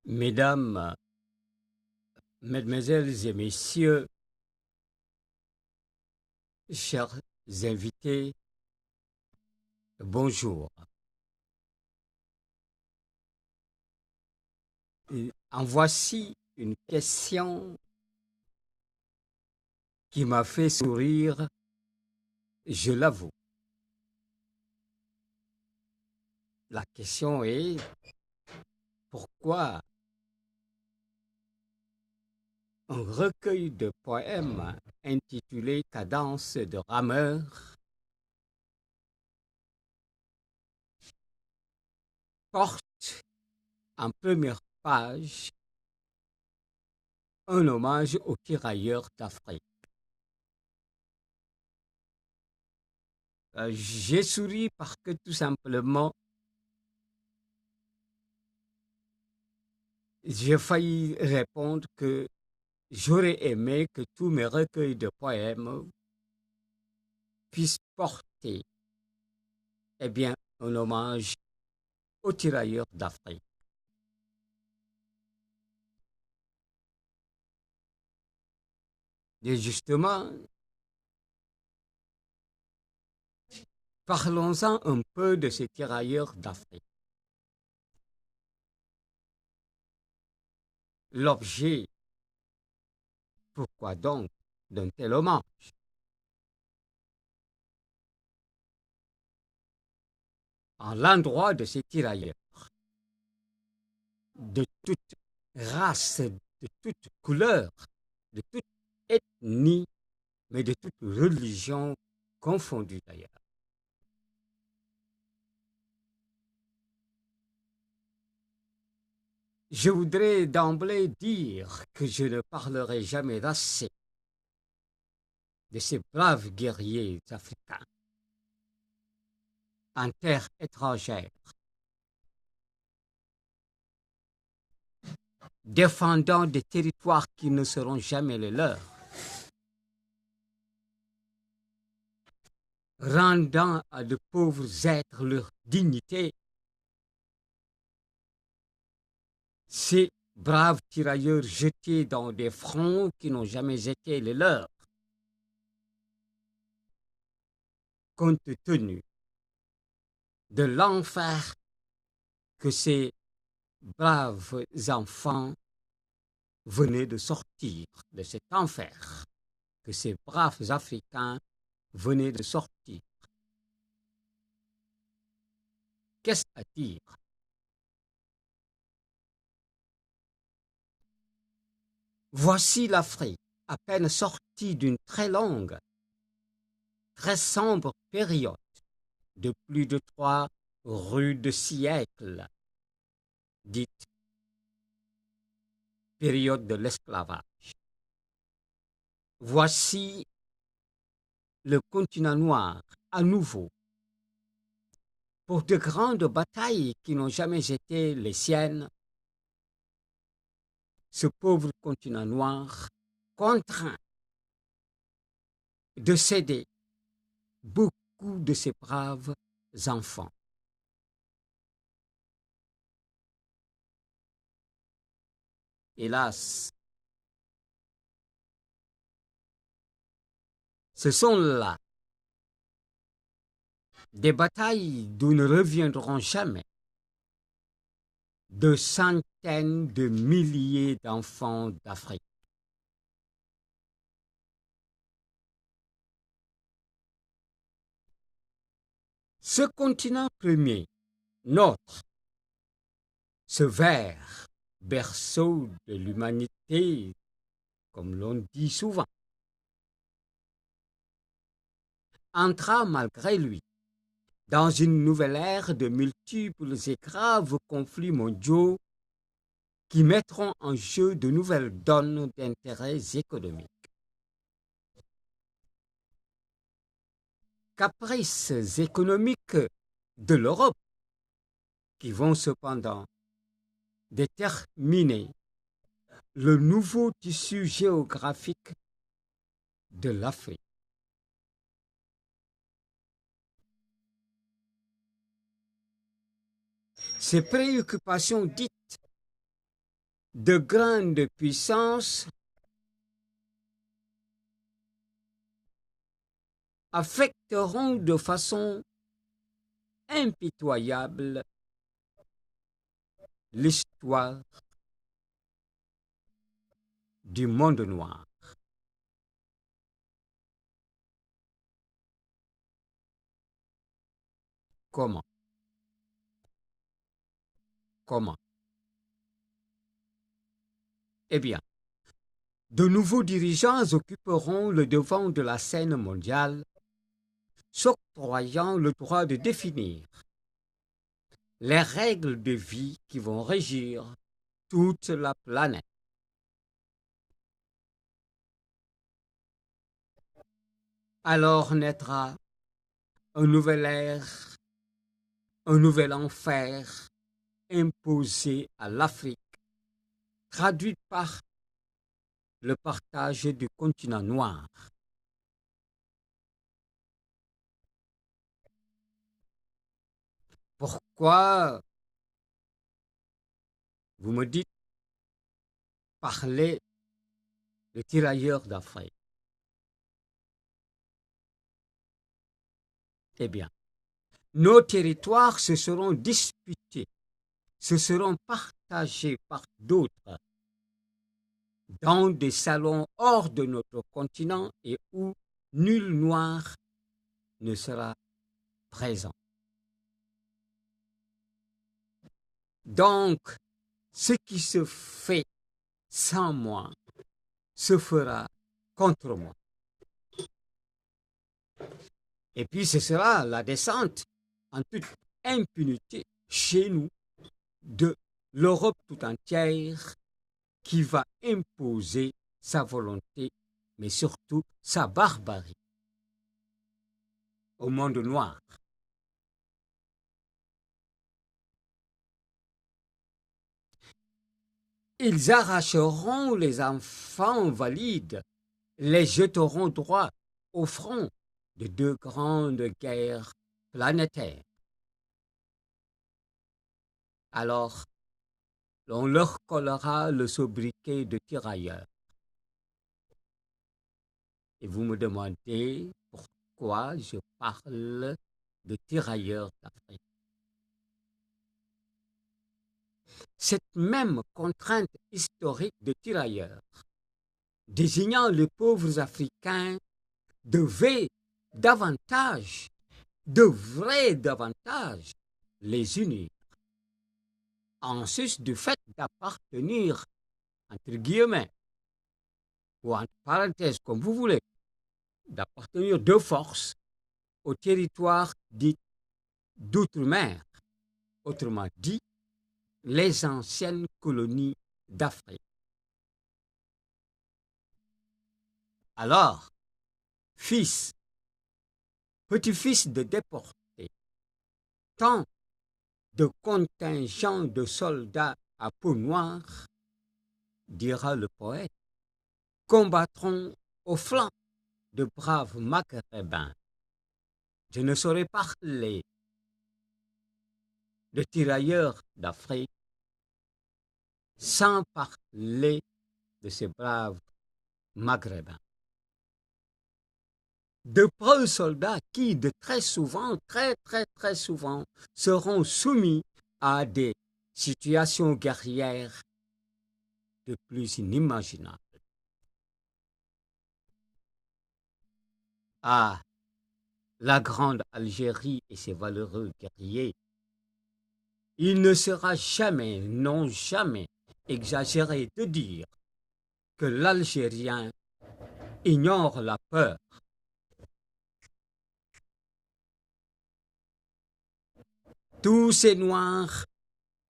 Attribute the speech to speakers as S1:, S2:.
S1: Mesdames, Mesdemoiselles et Messieurs, chers invités, bonjour. En voici une question qui m'a fait sourire, je l'avoue. La question est, pourquoi un recueil de poèmes intitulé Cadence de rameur porte en première page un hommage aux tirailleurs d'Afrique? J'ai souri parce que tout simplement, j'ai failli répondre que j'aurais aimé que tous mes recueils de poèmes puissent porter, eh bien, un hommage aux tirailleurs d'Afrique. Et justement, parlons-en un peu de ces tirailleurs d'Afrique. L'objet, pourquoi donc, d'un tel hommage? En l'endroit de ces tirailleurs, de toute race, de toute couleur, de toute ethnie, mais de toute religion confondue d'ailleurs. Je voudrais d'emblée dire que je ne parlerai jamais assez de ces braves guerriers africains en terre étrangère, défendant des territoires qui ne seront jamais les leurs, rendant à de pauvres êtres leur dignité. Ces braves tirailleurs jetés dans des fronts qui n'ont jamais été les leurs, compte tenu de l'enfer que ces braves enfants venaient de sortir, de cet enfer que ces braves Africains venaient de sortir. Qu'est-ce à dire? Voici l'Afrique, à peine sortie d'une très longue, très sombre période de plus de 3 rudes siècles, dite période de l'esclavage. Voici le continent noir, à nouveau, pour de grandes batailles qui n'ont jamais été les siennes. Ce pauvre continent noir, contraint de céder beaucoup de ses braves enfants. Hélas, ce sont là des batailles d'où ne reviendront jamais de centaines de milliers d'enfants d'Afrique. Ce continent premier, notre, ce vert berceau de l'humanité, comme l'on dit souvent, entra malgré lui dans une nouvelle ère de multiples et graves conflits mondiaux qui mettront en jeu de nouvelles donnes d'intérêts économiques. Caprices économiques de l'Europe qui vont cependant déterminer le nouveau tissu géographique de l'Afrique. Ces préoccupations dites de grandes puissances affecteront de façon impitoyable l'histoire du monde noir. Comment? Comment? Eh bien, de nouveaux dirigeants occuperont le devant de la scène mondiale, s'octroyant le droit de définir les règles de vie qui vont régir toute la planète. Alors naîtra un nouvel ère, un nouvel enfer imposé à l'Afrique, traduit par le partage du continent noir. Pourquoi, vous me dites, parler de tirailleurs d'Afrique? Eh bien, nos territoires se seront disputés, se seront partagés par d'autres dans des salons hors de notre continent et où nul noir ne sera présent. Donc, ce qui se fait sans moi se fera contre moi. Et puis ce sera la descente en toute impunité chez nous de l'Europe tout entière qui va imposer sa volonté, mais surtout sa barbarie au monde noir. Ils arracheront les enfants valides, les jeteront droit au front de deux grandes guerres planétaires. Alors, on leur collera le sobriquet de tirailleurs. Et vous me demandez pourquoi je parle de tirailleurs d'Afrique. Cette même contrainte historique de tirailleurs, désignant les pauvres Africains, devait davantage, devrait davantage les unir, en sus du fait d'appartenir, entre guillemets, ou entre parenthèses, comme vous voulez, d'appartenir de force au territoire dit d'outre-mer, autrement dit, les anciennes colonies d'Afrique. Alors, fils, petit-fils de déportés, tant de contingents de soldats à peau noire, dira le poète, combattront au flanc de braves maghrébins. Je ne saurais parler de tirailleurs d'Afrique sans parler de ces braves maghrébins. De preux soldats qui, de très souvent, très souvent, seront soumis à des situations guerrières de plus inimaginables. Ah, la grande Algérie et ses valeureux guerriers, il ne sera jamais, non jamais, exagéré de dire que l'Algérien ignore la peur. Tous ces Noirs